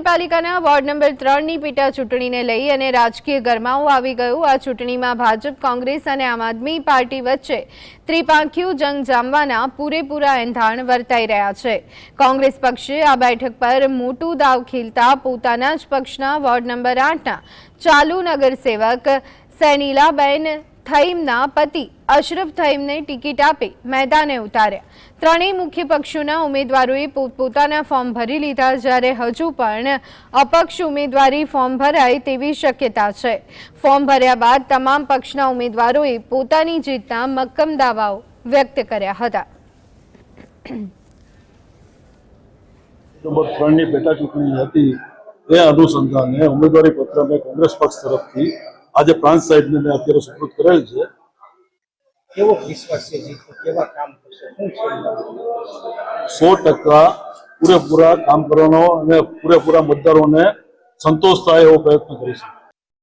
નગરપાલિકાના ward number 3 ની પેટા ચૂંટણીને લઈ અને રાજકીય ગરમાવો આવી ગયો। આ ચૂંટણીમાં ભાજપ, કોંગ્રેસ અને આમ આદમી પાર્ટી વચ્ચે ત્રિપાંખિયું જંગ જામવાના પૂરેપૂરા એંધાણ વર્તાઈ રહ્યા છે। કોંગ્રેસ પક્ષે આ બેઠક પર મોટું દાવ ખેલતા પોતાના જ પક્ષના વોર્ડ નંબર 8ના ચાલુ નગરસેવક સૈનીલાબેન થઈમના પતિ અશરફ થઈમને ટિકિટ આપી મેદાને ઉતાર્યા। ત્રણેય મુખ્ય પક્ષોના ઉમેદવારોએ પોતપોતાના ફોર્મ ભરી લીધા, જ્યારે હજુ પણ અપક્ષ ઉમેદવારી ફોર્મ ભરાય તેવી શક્યતા છે। ફોર્મ ભર્યા બાદ તમામ પક્ષના ઉમેદવારોએ પોતાની જીતના મક્કમ દાવાઓ વ્યક્ત કર્યા હતા। નંબર 3 ની પેટા ચૂંટણી હતી એ અનુસંધાને ઉમેદવારી પત્ર મેં કોંગ્રેસ પક્ષ તરફથી આજે પ્રાંત સાહેબને મેં અત્યારે સુપરત કરેલ છે। કેવો વિશ્વાસ છે જીત કેવા કામ કરશે શું છે 100% પૂરેપૂરા કામ કરવાનો અને પૂરેપૂરા મતદારોને સંતોષ થાય એવો પ્રયત્ન કરીશું।